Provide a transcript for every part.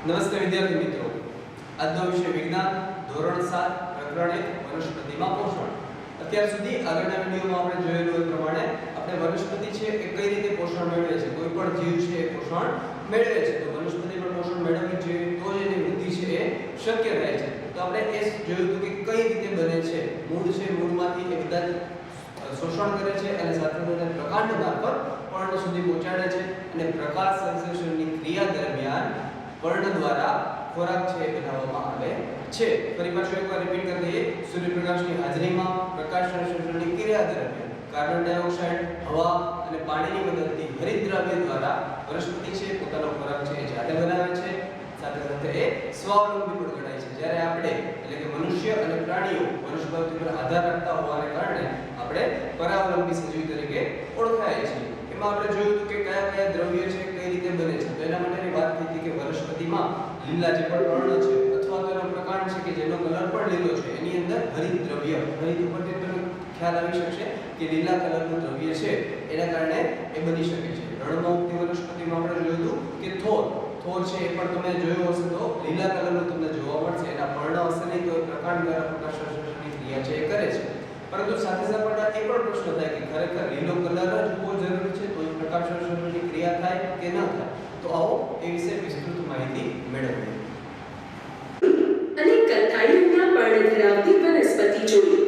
નમસ્તે વિદ્યાર્થી મિત્રો, આજનો વિષય વિજ્ઞાન ધોરણ 7 પ્રકરણ 1 વનસ્પતિમાં પોષણ. અત્યાર સુધી આગળના વિડિયોમાં આપણે જોયેલું એ પ્રમાણે આપણે વનસ્પતિ છે એ કઈ રીતે પોષણ મેળવે છે, કોઈ પણ જીવ છે એ પોષણ મેળવે છે, તો વનસ્પતિ પણ પોષણ મેળવવી જોઈએ તો જ એની વૃદ્ધિ છે એ શક્ય રહે છે. તો આપણે એ જોયું કે કઈ રીતે બને છે. મૂળ છે, મૂળમાંથી એ બધા શોષણ કરે છે અને સાથે સાથે પ્રકાંડ મારફત પર્ણ સુધી પહોંચાડે છે અને પ્રકાશ સંશ્લેષણની ક્રિયા દરમિયાન પર્ણ દ્વારા ખોરાક છે બનાવવામાં આવે છે. ફરી પાછું એકવાર રિપીટ કરી દઈએ. સૂર્યપ્રકાશની હાજરીમાં પ્રકાશ સંશ્લેષણની ક્રિયા દરમિયાન કાર્બન ડાયોક્સાઇડ, હવા અને પાણીની મદદથી હરિતદ્રવ્ય દ્વારા વનસ્પતિ છે પોતાનો ખોરાક છે એ જાતે બનાવે છે. સાથે સાથે એ સ્વાવલંબી પણ ગણાય છે. જ્યારે આપણે એટલે કે મનુષ્ય અને પ્રાણીઓ વનસ્પતિ પર આધાર રાખતા હોવાને કારણે આપણે પરાવલંબી સજીવ તરીકે ઓળખાય છે. એમાં આપણે જોયું કે કયા કયા દ્રવ્ય છે કઈ રીતે બને છે. તો એના માટેની વાત થઈ હતી કે વનસ્પતિમાં લીલા જે પણ પર્ણ છે અથવા તો એનો પ્રકાંડ છે કે જેનો કલર પણ લીલો છે એની અંદર હરિતદ્રવ્ય, હરિત ઉપરથી તમને ખ્યાલ આવી શકશે કે લીલા કલરનું દ્રવ્ય છે એના કારણે એ બની શકે છે. રણમાં ઉગતી વનસ્પતિમાં આપણે જોયું હતું કે થોર છે એ પણ તમે જોયો હશે તો લીલા કલરનું તમને જોવા મળશે. એના પર્ણ હશે નહીં તો પ્રકાંડ દ્વારા પ્રકાશ સંશ્લેષણની ક્રિયા છે એ કરે છે. પરંતુ સાથે સાથે એ પણ પ્રશ્ન થાય કે ખરેખર લીલો કલર જ હોવો જરૂરી છે તો પ્રકાશ સંશ્લેષણની ક્રિયા થાય કે ન થાય. તો આવો એ વિશે વિસ્તૃત માહિતી મેળવીએ. અને કથ્થાઈ રંગના પર્ણ ધરાવતી વનસ્પતિ જોઈ.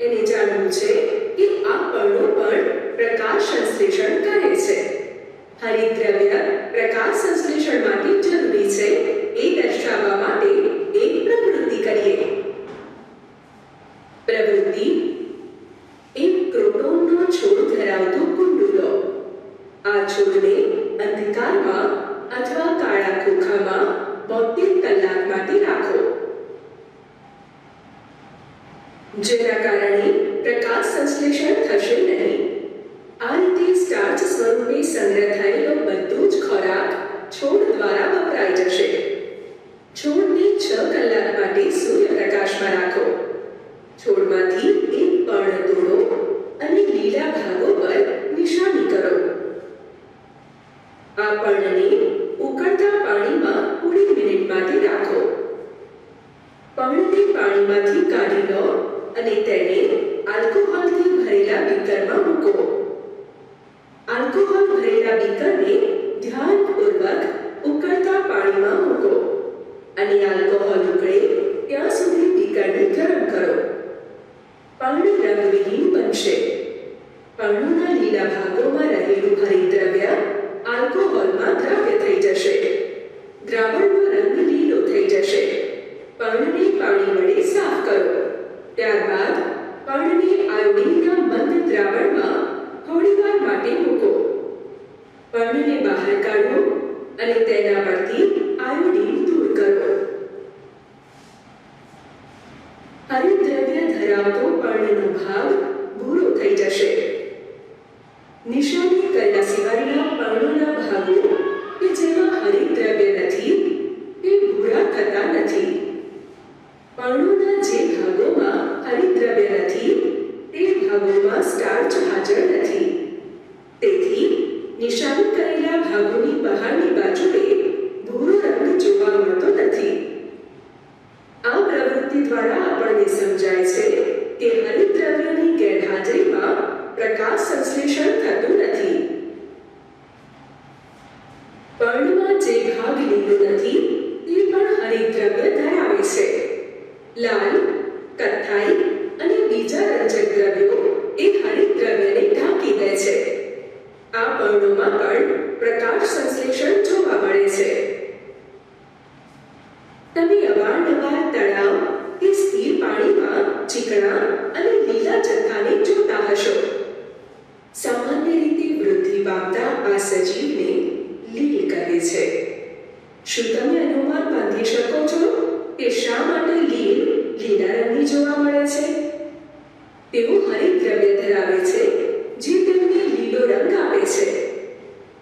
એને જાણવું છે કે આ પર્ણો પણ પ્રકાશ સંશ્લેષણ કરે છે. હરિતદ્રવ્ય પ્રકાશ સંશ્લેષણ માટે જરૂરી છે એ દર્શાવવા માટે એક પ્રવૃત્તિ કરીએ. પ્રવૃત્તિ: એક ક્રોટોનનો છોડ ધરાવતો કુંડુ લો. આ છોડને અંધકારમાં અથવા કાળા ખોખામાં 72 કલાક માટે રાખો, જેના કારણે પ્રકાશ સંશ્લેષણ થશે નહીં. આ રીતે સ્ટાર્ચ સ્વરૂપે સંગ્રહ થયેલો બધો જ ખોરાક છોડ દ્વારા વપરાઈ જશે. છોડને 6 કલાક માટે સૂર્યપ્રકાશમાં રાખો. છોડમાંથી એક પર્ણ તોડો અને લીલા ભાગો પર નિશાની કરો. આ પર્ણને ઉકળતા પાણીમાં 20 મિનિટ માટે રાખો. પર્ણને પાણીમાંથી કાઢી લો અને તેને આલ્કોહોલથી ભરેલા બીકરમાં મૂકો. આલ્કોહોલ ભરેલા બીકરને ધ્યાનપૂર્વક ઉકળતા પાણીમાં મૂકો અને આલ્કોહોલ ઉકળે ત્યાં સુધી બીકરને ગરમ કરો. પર્ણ રંગવિહીન બનશે. પર્ણોના લીલા ભાગોમાં રહેલું હરિતદ્રવ્ય આલ્કોહોલમાં દ્રાવ્ય થઈ જશે. દ્રાવણનો રંગ લીલો થઈ જશે. પર્ણને પાણી વડે સાફ કરો. ત્યારબાદ પર્ણને આયોડીનના મંદ દ્રાવણમાં થોડીવાર માટે મૂકો. પર્ણને બહાર કાઢો અને તેના પરથી આયોડીન દૂર કરો. હરિતદ્રવ્ય ધરાવતો પર્ણનો ભાગ ભૂરો થઈ જશે. નિશાની કર્યા સિવાયના પર્ણોના ભાગો કે જેમાં હરિતદ્રવ્ય નથી તે ભૂરા થતા નથી. પર્ણોના જે ભાગોમાં હરિતદ્રવ્ય નથી તે ભાગોમાં સ્ટાર્ચ હાજર નથી. તેથી નિશાની કરેલા ભાગોની બહારની બાજુએ ભૂરો રંગ જોવા મળતો નથી. આ પ્રવૃત્તિ દ્વારા આપણને સમજાય છે કે હરિતદ્રવ્યની ગેરહાજરીમાં પ્રકાશ સંશ્લેષણ થતું નથી. પર્ણમાં જે ભાગ લીલો નથી તે પણ હરિતદ્રવ્ય ધરાવે છે. લાલ, કથ્થાઈ અને બીજા રંજક દ્રવ્યો એ હરિતદ્રવ્યને ઢાંકી દે છે. આ પર્ણોમાં પણ પ્રકાશ સંશ્લેષણ જોવા મળે છે. તમે અવારનવાર તળાવ કે સ્થિર પાણીમાં ચીકણા અને લીલા જથ્થાને જોતા હશો. સામાન્ય રીતે વૃદ્ધિ પામતા આ સજીવને લીલ કહે છે. શું તમે અનુમાન બાંધી શકો છો કે શા માટે લીલ લીલા રંગની જોવા મળે છે? તેઓ હરિતદ્રવ્ય ધરાવે છે જે તેમને લીલો રંગ આપે છે.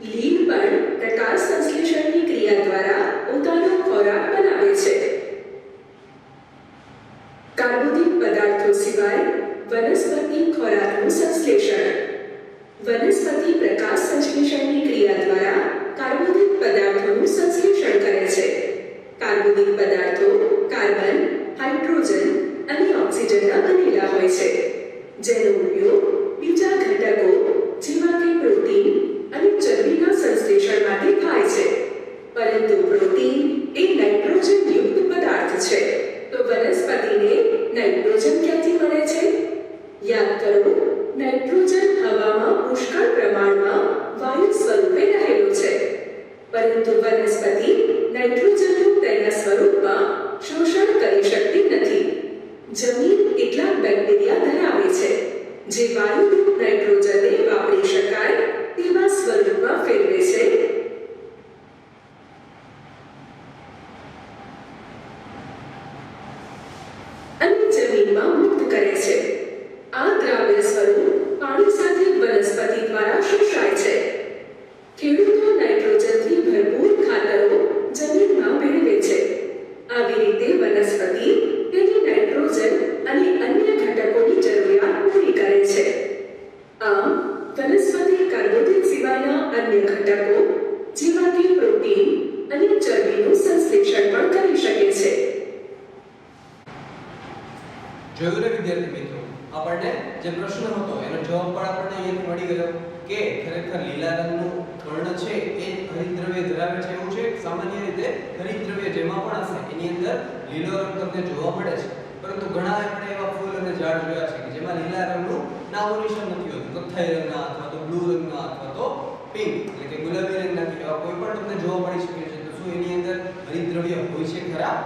લીલ પણ પ્રકાશ સંશ્લેષણની ક્રિયા દ્વારા પોતાનો ખોરાક બનાવે છે. કાર્બોદિત પદાર્થો સિવાય વનસ્પતિ ખોરાકનું સંશ્લેષણ. વનસ્પતિ પ્રકાશ સંશ્લેષણની ક્રિયા દ્વારા કાર્બોદિત પદાર્થોનું સંશ્લેષણ કરે છે. હાઇડ્રોજન અને ઓક્સિજનના બનેલા હોય છે, જેનો ઉપયોગ બીજા ઘટકો જેવા કે પ્રોટીન અને ચરબીના સંશ્લેષણ માટે થાય છે. પરંતુ પ્રોટીન એ નાઇટ્રોજનયુક્ત પદાર્થ છે, તો વનસ્પતિને નાઇટ્રોજન ક્યાંથી મળે છે? યાદ કરો, નાઇટ્રોજન હવામાં પુષ્કળ પ્રમાણમાં વાયુ સ્વરૂપે રહેલો છે, પરંતુ વનસ્પતિ નાઇટ્રોજનનું તેના સ્વરૂપમાં શોષણ કરી શકતી નથી. જમીન કેટલાક બેક્ટેરિયા ધરાવે છે, જે વાયુરૂપ નાઇટ્રોજનને વાપરી શકાય તેવા સ્વરૂપમાં ફેરવે છે અને જમીનમાં મુક્ત કરે છે. આ દ્રાવ્ય સ્વરૂપ પાણી સાથે વનસ્પતિ દ્વારા શોષાય છે. ખેડૂતો નાઇટ્રોજનથી ભરપૂર ખાતરો જમીનમાં મેળવે છે. આવી રીતે વનસ્પતિ તેની નાઇટ્રોજન અને અન્ય ઘટકોની જરૂરિયાત પૂરી કરે છે. આમ વનસ્પતિ કાર્બોદિત સિવાયના અન્ય ઘટકો જેવા કે પ્રોટીન અને ચરબીનું સંશ્લેષણ પણ કરી શકે છે. જોયું ને વિદ્યાર્થી મિત્રો, આપણને જે પ્રશ્ન હતો એનો જવાબ પણ આપણને અહીંયા મળી ગયો કે ખરેખર લીલા રંગનું વર્ણ છે એ હરિતદ્રવ્ય ધરાવે છે એવું છે. સામાન્ય રીતે હરિતદ્રવ્ય જેમાં પણ હશે એની અંદર લીલો રંગ તમને જોવા મળે છે, પરંતુ ઘણા આપણે એવા ફૂલ અને ઝાડ જોયા છે કે જેમાં લીલા રંગનું નામો નિશાન નથી હોતું. કથ્થાઈ રંગના અથવા તો બ્લુ રંગના અથવા તો પિંક એટલે કે ગુલાબી રંગના એવા કોઈ પણ તમને જોવા મળી શકે છે. તો શું એની અંદર હરિતદ્રવ્ય હોય છે ખરા?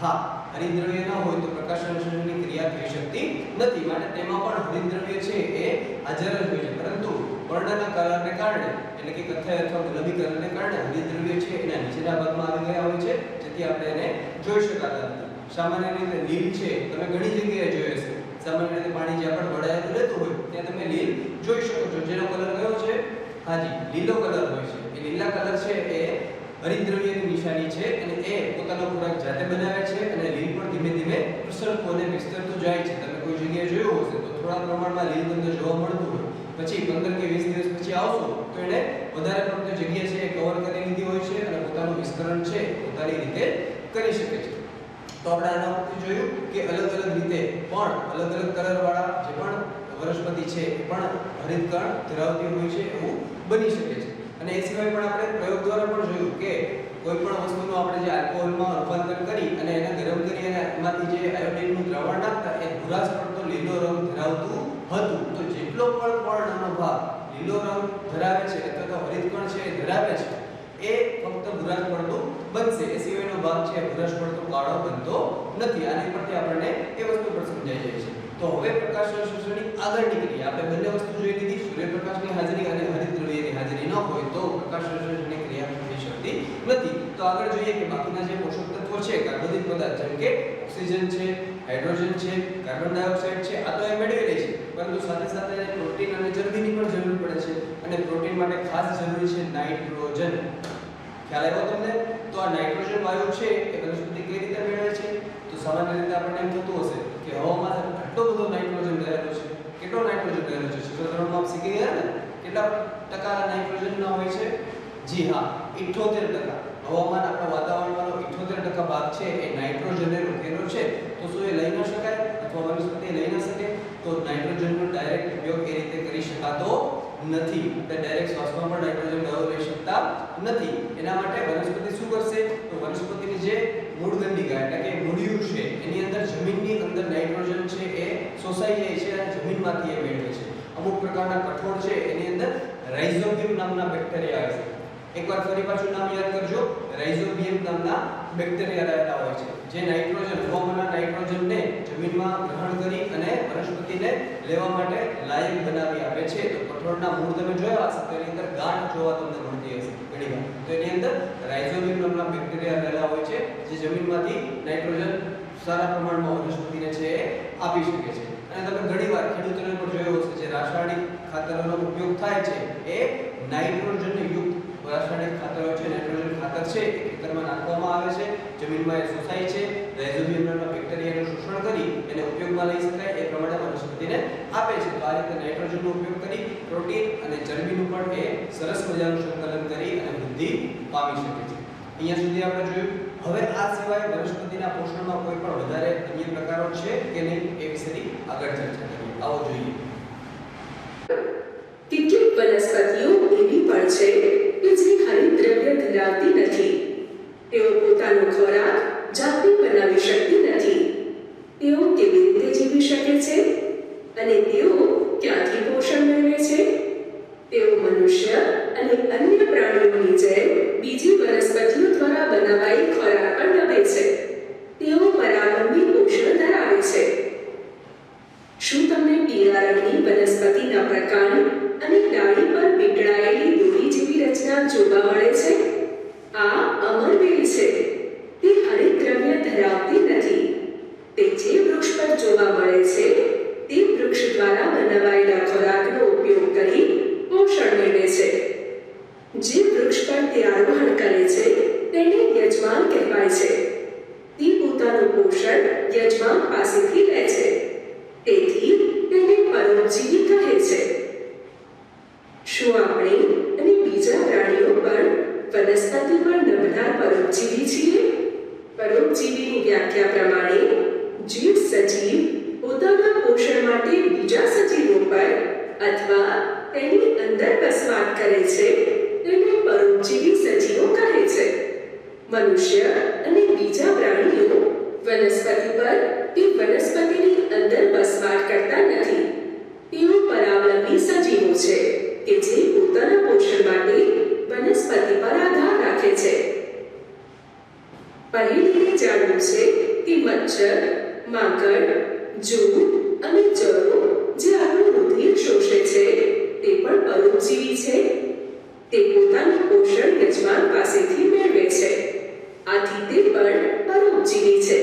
હા, હરિતદ્રવ્ય ન હોય તો પ્રકાશ સંશ્લેષણની ક્રિયા થઈ શકતી નથી. માટે તેમાં પણ હરિતદ્રવ્ય છે એ હાજર જ હોય છે, પરંતુ વર્ણના કલરને કારણે એટલે કે કથ્થાઈ અથવા ગુલાબી કલરને કારણે હરિતદ્રવ્ય છે એના નીચેના ભાગમાં આવી ગયા હોય છે, જેથી આપણે એને જોઈ શકાતા નથી. સામાન્ય રીતે લીલ છે તમે ઘણી જગ્યાએ જોઈ હશે. સામાન્ય રીતે પાણી જ્યાં પણ વળાયેલું રહેતું હોય ત્યાં તમે લીલ જોઈ શકો છો, જેનો કલર કયો છે? હાજી, લીલો કલર હોય છે. એ લીલા કલર છે એ હરિતદ્રવ્યની નિશાની છે અને એ પોતાનો ખોરાક જાતે બનાવે છે અને લીલ પણ ધીમે ધીમે પ્રસરતું અને વિસ્તરતું જાય છે. તમે કોઈ જગ્યાએ જોયું હશે તો થોડા પ્રમાણમાં લીલ તમને જોવા મળતું હોય, પછી 15 કે 20 દિવસ પછી આવશો તો એને વધારે પડતી જગ્યા છે એ કવર કરી લીધી હોય છે અને પોતાનું વિસ્તરણ છે પોતાની રીતે કરી શકે છે. તો આપણે આના પરથી જોયું કે અલગ અલગ રીતે પણ અલગ અલગ કલર વાળા જે પણ વનસ્પતિ છે એ પણ હરિતકણ ધરાવતી હોય છે એવું બની શકે છે. અને એ સિવાય પણ આપણે પ્રયોગ દ્વારા પણ જોયું કે કોઈ પણ વસ્તુનું આપણે જે આલ્કોહોલમાં રૂપાંતર કરી અને એને ગરમ કરી અને એમાંથી જે આયોડિનનું દ્રાવણ નાખતા એ ભૂરાશ પડતો લીલો રંગ ધરાવતું હતું. તો જેટલો પણ પર્ણનો ભાગ લીલો રંગ ધરાવે છે અથવા તો હરિતકણ છે એ ધરાવે છે એ ફક્ત ભૂરાશ પડતો બનશે. એ સિવાયનો ભાગ છે ભૂરાશ પડતો કાળો બનતો નથી. આની પરથી આપણને એ વસ્તુ પણ સમજાઈ જાય છે. તો હવે પ્રકાશ સંશ્લેષણની આગળની ક્રિયા આપણે બંને વસ્તુ જોઈ લીધી. સૂર્યપ્રકાશની હાજરી અને હરિતદ્રવ્યની હાજરી ન હોય તો પ્રકાશ સંશ્લેષણની ક્રિયા થઈ શકતી નથી. તો આગળ જોઈએ કે બાકીના જે પોષક તત્વો છે કાર્બોદિત પદાર્થ જેમ કે ઓક્સિજન છે, હાઇડ્રોજન છે, કાર્બન ડાયોક્સાઇડ છે, આ તો એ મેળવી લે છે, પરંતુ સાથે સાથે પ્રોટીન અને ચરબીની પણ જરૂર પડે છે. અને પ્રોટીન માટે ખાસ જરૂરી છે નાઇટ્રોજન. ખ્યાલ આવ્યો તમને? તો આ નાઇટ્રોજન વાયુ છે એ વનસ્પતિ કઈ રીતે મેળવે છે? તો સામાન્ય રીતે આપણને એમ થતું હશે કે હવામાં આટલો બધો નાઇટ્રોજન રહેલો છે. કેટલો નાઇટ્રોજન રહેલો છે? સૂત્રધર્મમાં આપ શીખી ગયા ને? કેટલા ટકા નાઇટ્રોજનના હોય છે? જી હા, 78%. હવામાન આપણા વાતાવરણનો 78% ભાગ છે એ નાઇટ્રોજને રોકેલો છે. તો શું એ લઈ ન શકાય અથવા વનસ્પતિ લઈ ન શકે? તો નાઇટ્રોજનનો ડાયરેક્ટ ઉપયોગ એ રીતે કરી શકાતો નથી. એટલે ડાયરેક્ટ શ્વાસમાં પણ નાઇટ્રોજન દવા લઈ શકતા નથી. એના માટે વનસ્પતિ શું કરશે? તો વનસ્પતિની જે મૂળ ગંડિકા એટલે કે મૂળિયું છે એની અંદર જમીનની અંદર નાઇટ્રોજન છે એ શોષાઈ જાય છે અને જમીનમાંથી એ મેળવે છે. અમુક પ્રકારના કઠોળ છે એની અંદર રાઇઝોબિયમ નામના બેક્ટેરિયા આવે છે. એકવાર ફરી પાછું નામ યાદ કરજો. રાઇઝોબિયમ નામના બેક્ટેરિયા રહેલા હોય છે જે નાઇટ્રોજન હવામાનના નાઇટ્રોજનને જમીનમાં ગ્રહણ કરી અને વનસ્પતિને લેવા માટે લાયક બનાવી આપે છે. તો કઠોળના મૂળ તમે જોયા હશે તો એની અંદર ગાંઠ જોવા તમને મળતી હશે ઘણીવાર. તો એની અંદર રાઇઝોબિયમ નામના બેક્ટેરિયા રહેલા હોય છે જે જમીનમાંથી નાઇટ્રોજન સારા પ્રમાણમાં વનસ્પતિને છે એ આપી શકે છે. અને તમે ઘણીવાર ખેડૂતોને પણ જોયું હશે જે રાસાયણિક ખાતરોનો ઉપયોગ થાય છે એ નાઇટ્રોજન યુક્ત રાસાયણિક ખાતરો છે, નાઇટ્રોજન ખાતર છે એ ખેતરમાં નાખવામાં આવે છે. જમીનમાં એ શોષાય છે, રાઇઝોબિયમ નામના બેક્ટેરિયાનું શોષણ કરી એને ઉપયોગમાં લઈ શકાય એ પ્રમાણે વનસ્પતિને આપે છે. તો આ રીતે નાઇટ્રોજનનો ઉપયોગ કરી પ્રોટીન અને ચરબીનું પણ એ સરસ મજાનું સંકલન કરી અને વૃદ્ધિ પામી શકે છે. અહીંયા સુધી આપણે જોયું. હવે આ સિવાય વનસ્પતિના પોષણમાં કોઈ પણ વધારે અન્ય પ્રકારો છે કે નહીં એ વિશેની આગળ ચર્ચા કરીએ. આવો જોઈએ. કેટલીક વનસ્પતિઓ એવી પણ છે કે જે હરિતદ્રવ્ય ધરાવતી નથી. તેઓ પોતાનો ખોરાક જાતે બનાવી શકતી નથી. તેઓ કેવી રીતે જીવી શકે છે અને તેઓ ક્યાંથી પોષણ મેળવે છે? તેઓ મનુષ્ય અને અન્ય પ્રાણીઓની જેમ બીજી વનસ્પતિઓ દ્વારા બનાવાયેલ ખોરાક પણ લવે છે. તેઓ પરાવલંબી પોષણ ધરાવે છે. શું તમને પીળા રંગની વનસ્પતિના પ્રકાર અને ડાળી પર વીંટળાયેલી દોરી જેવી રચના જોવા મળે છે? આ અમરવેલ છે. તે હરિતદ્રવ્ય ધરાવતી નથી. તે જે વૃક્ષ પર જોવા મળે છે તે વૃક્ષ દ્વારા બનાવાયેલા ખોરાકનો ઉપયોગ કરી પોષણ મેળવે છે. જે વૃક્ષ પર તે આરોહણ કરે છે તેને યજમાન કહેવાય છે. તે પોતાનું પોષણ યજમાન પાસેથી લે છે. તેથી તેને પરોપજીવી કહે છે. શું આપણે અને બીજા પ્રાણીઓ પણ વનસ્પતિ પર નભનાર પરોપજીવી છીએ? પરોપજીવીની વ્યાખ્યા પ્રમાણે જીવ સજીવ પોતાના પોષણ માટે બીજા સજીવો પર અથવા તેની અંદર વસવાટ કરે છે તેને પરોપજીવી સજીવો કહે છે. મનુષ્ય અને બીજા પ્રાણીઓ વનસ્પતિ પર કે વનસ્પતિની અંદર વસવાટ કરતા નથી. તેઓ પરાવલંબી સજીવો છે કે જે પોતાના પોષણ માટે વનસ્પતિ પર આધાર રાખે છે. પહેલીને જાણવું છે કે મચ્છર, માંકડ, જૂ અને જરો જે આપણું રુધિર શોષે છે તે પણ પરોપજીવી છે. તે પોતાનું પોષણ યજમાન પાસેથી મેળવે છે. આથી તે પણ પરોપજીવી છે.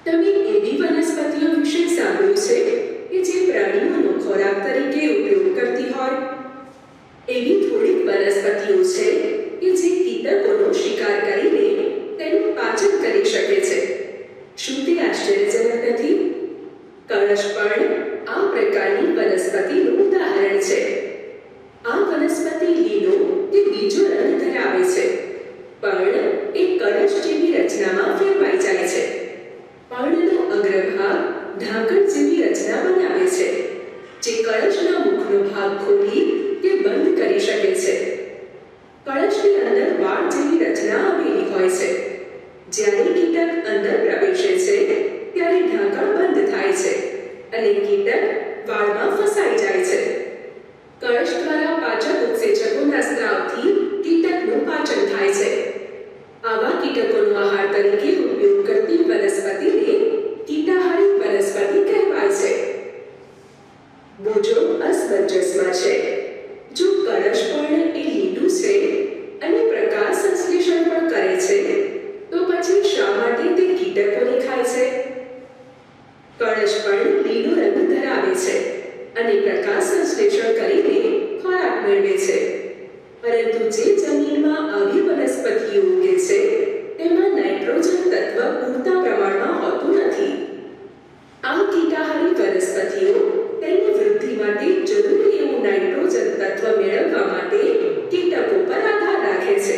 તમે એવી વનસ્પતિઓ વિશે સાંભળ્યું છે કે જે પ્રાણીઓનો ખોરાક તરીકે ઉપયોગ કરતી હોય? એવી થોડીક વનસ્પતિઓ છે કે જે કીટકોનો શિકાર કરીને તેનું પાચન કરી શકે છે. શું તે આશ્ચર્યજનક નથી? કળશ પણ આ પ્રકારની વનસ્પતિનું ઉદાહરણ છે. આ વનસ્પતિ લીલો કે બીજો રંગ ધરાવે છે પણ એક કળશ જેવી રચનામાં ફેરવાઈ જાય છે. પર્ણનો અગ્રભાગ ઢાંકણ જેવી રચના બનાવે છે જે કળશના મુખનો ભાગ ખોલી કે બંધ કરી શકે છે. કળશની અંદર વાળ જેવી રચના આવેલી હોય છે. જ્યારે કીટક અંદર પ્રવેશે છે ત્યારે ઢાંકણ બંધ થાય છે અને કીટક વાળમાં ફસાઈ જાય છે. કળશ દ્વારા પાચક ઉત્સેચકોના સ્ત્રાવથી કીટકનું પાચન થાય છે. આવા કીટકોનો આહાર તરીકે ઉપયોગ કરતી વનસ્પતિને કીટાહારી વનસ્પતિ કહેવાય છે. બોજો અસમંજસમાં છે. જો કળશ પર્ણ એ લીલું છે અને પ્રકાશ સંશ્લેષણ પણ કરે છે તો પછી શા માટે તે કીટકોને ખાય છે? કળશ પર્ણ લીલો રંગ ધરાવે છે અને પ્રકાશ સંશ્લેષણ કરીને ખોરાક મેળવે છે. પરંતુ જે જમીનમાં આવી વનસ્પતિઓ ઉગે છે તેમાં નાઇટ્રોજન તત્વ પૂરતા પ્રમાણમાં હોતું નથી. આ કીટાહારી વનસ્પતિઓ તેની વૃદ્ધિ માટે જરૂરી એવું નાઇટ્રોજન તત્વ મેળવવા માટે કીટકો પર આધાર રાખે છે.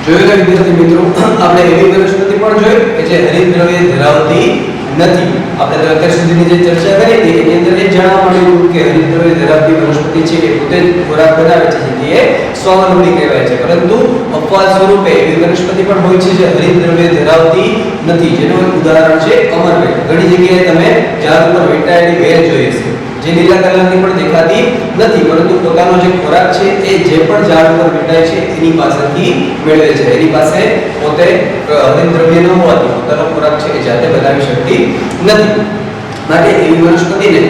જોયું કે વિદ્યાર્થી મિત્રો, આપણે એવી વનસ્પતિ પણ જોઈ કે જે હરિતદ્રવ્ય ધરાવતી નથી. આપણે તો અત્યાર સુધીની જે ચર્ચા કરી હતી એની અંદર એ જાણવા મળ્યું કે હરિતદ્રવ્ય ધરાવતી વનસ્પતિ છે એ પોતે જ ખોરાક બનાવે છે જેથી એ સ્વાવલંબી કહેવાય છે. પરંતુ અપવાદ સ્વરૂપે એવી વનસ્પતિ પણ હોય છે જે હરિતદ્રવ્ય ધરાવતી નથી. જેનું એક ઉદાહરણ છે અમરવેલ. ઘણી જગ્યાએ તમે ઝાડ ઉપર વીંટાયેલી વેલ જોઈ હશે જે લીલા કલરની પણ દેખાતી નથી પરંતુ પોતાનો જે ખોરાક છે એ જે પણ ઝાડ ઉપર વીંટાય છે એની પાસેથી મેળવે છે. એની પાસે પોતે હરિતદ્રવ્ય ન હોવાથી પોતાનો ખોરાક છે એ જાતે બનાવી શકતી નથી. માટે એવી વનસ્પતિને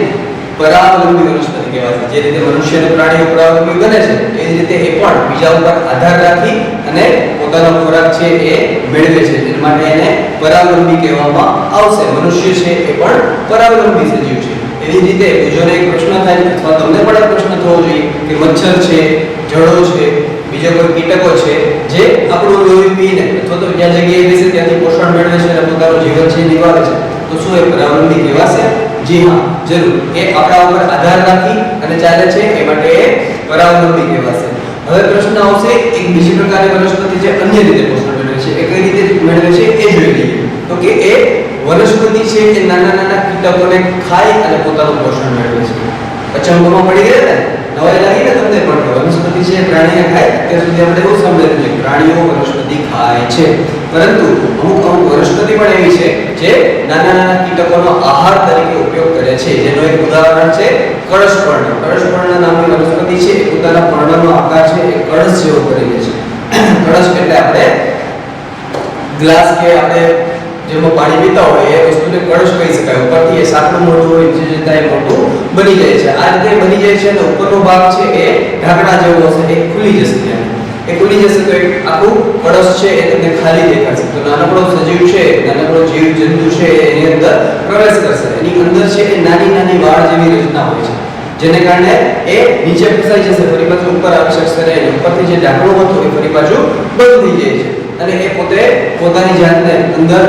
પરાવલંબી વનસ્પતિ કહેવાય છે. જે રીતે મનુષ્ય અને પ્રાણીઓ પરાવલંબી બને છે એ જ રીતે એ પણ બીજા ઉપર આધાર રાખી અને પોતાનો ખોરાક છે એ મેળવે છે. એ માટે એને પરાવલંબી કહેવામાં આવશે. મનુષ્ય છે એ પણ પરાવલંબી સજીવ છે. એવી રીતે બીજોને એક પ્રશ્ન થાય અથવા તમને પણ એક પ્રશ્ન થવો જોઈએ કે મચ્છર છે, જળો છે, બીજો કોઈ કીટકો છે જે આપણું લોહી પીને અથવા તો જ્યાં જગ્યાએ બેસે ત્યાંથી પોષણ મેળવે છે અને પોતાનું જીવન છે નિર્વાહે છે. તો શું એ પરાવલંબી કહેવાશે? જી હા, જરૂર. એ આપણા ઉપર આધાર રાખી અને ચાલે છે, એ માટે એ પરાવલંબી કહેવાશે. હવે પ્રશ્ન આવશે એક બીજી પ્રકારની વનસ્પતિ જે અન્ય રીતે પોષણ મેળવે છે, એ કઈ રીતે મેળવે છે એ જોઈ લઈએ. તો કે એ વનસ્પતિ છે એ નાના નાના કીટકોને ખાઈ અને પોતાનું પોષણ મેળવે છે. અચંબોમાં પડી ગયા ને, નવાઈ લાગી ને તમને પણ કે વનસ્પતિ છે પ્રાણીને ખાય? ત્યાં સુધી આપણે એવું સમજેલું છે પ્રાણીઓ વનસ્પતિ ખાય છે, પરંતુ અમુક વનસ્પતિ પણ એવી છે જે નાના નાના કીટકોનો આહાર તરીકે ઉપયોગ કરે છે. જેનું એક ઉદાહરણ છે કળશપર્ણ. કળશપર્ણ નામની વનસ્પતિ છે એ પોતાના પર્ણનો આકાર છે એ કળશ જેવો કરી લે છે. કળશ એટલે આપણે ગ્લાસ કે આપણે જેમાં પાણી પીતા હોય એ વસ્તુને કળશ કહી શકાય. ઉપરથી એ સાંકડું મોટું હોય જે જતા એ મોટું બની જાય છે. આ રીતે બની જાય છે અને ઉપરનો ભાગ છે એ ઢાંકણા જેવો હશે, એ ખુલી જશે. ત્યાં એ ખુલી જશે તો એક આખું કળશ છે એ તમને ખાલી દેખાશે. તો નાનકડો સજીવ છે, નાનકડો જીવ જંતુ છે એની અંદર પ્રવેશ કરશે. એની અંદર છે એ નાની નાની વાળ જેવી રચના હોય છે, જેને કારણે એ નીચે ફસાઈ જશે, ફરી પાછું ઉપર આવી શકશે નહીં. ઉપરથી જે ઢાંકણું હતું એ ફરી પાછું બંધ થઈ જાય છે અને એ પોતે પોતાની જાતને અંદર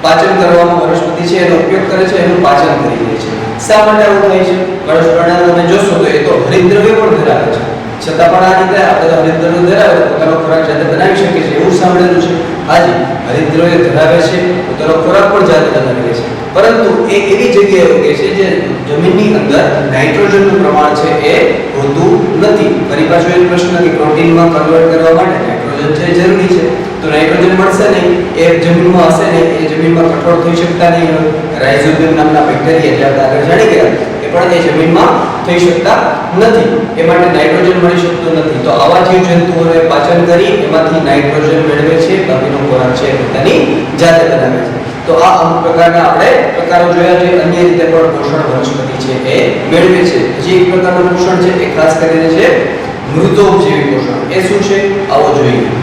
પાચન કરવામાં વનસ્પતિ છે એનો ઉપયોગ કરે છે, એનું પાચન કરી લે છે. શા માટે આવું થાય છે? કળશપર્ણ તમે જોશો તો એ તો હરિતદ્રવ્ય પણ ધરાવે છે, છતાં પણ આ રીતે આપણે હરિતદ્રવ્ય ધરાવે તો પોતાનો ખોરાક જાતે બનાવી શકે છે એવું સાંભળેલું છે. હાજી, હરિતદ્રવ્ય ધરાવે છે, પોતાનો ખોરાક પણ જાતે બનાવી લે છે, પરંતુ એ એવી જગ્યાએ ઉગે છે જે જમીનની અંદર નાઇટ્રોજનનું પ્રમાણ છે એ હોતું નથી. ફરી પાછો એ પ્રશ્ન કે પ્રોટીનમાં કન્વર્ટ કરવા માટે નાઇટ્રોજન છે જરૂરી છે, તો નાઇટ્રોજન મળશે નહીં, એ જમીનમાં હશે નહીં, એ જમીનમાં કઠોળ થઈ શકતા નહીં હોય. રાઇઝોબિયમ નામના બેક્ટેરિયા જે આપણે આગળ જાણી ગયા એ પણ એ જમીનમાં થઈ શકતા નથી, એ માટે નાઇટ્રોજન મળી શકતું નથી. તો આવા જીવજંતુઓને પાચન કરી એમાંથી નાઇટ્રોજન મેળવે છે, બાકીનો ખોરાક છે પોતાની જાતે બનાવે છે. તો આ અમુક પ્રકારના આપણે પ્રકારો જોયા છે. અન્ય રીતે પણ પોષણ વનસ્પતિ છે એ મેળવે છે. હજી એક પ્રકારનું પોષણ છે એ ખાસ કરીને છે મૃતોપજીવી પોષણ. એ શું છે આવો જોઈએ.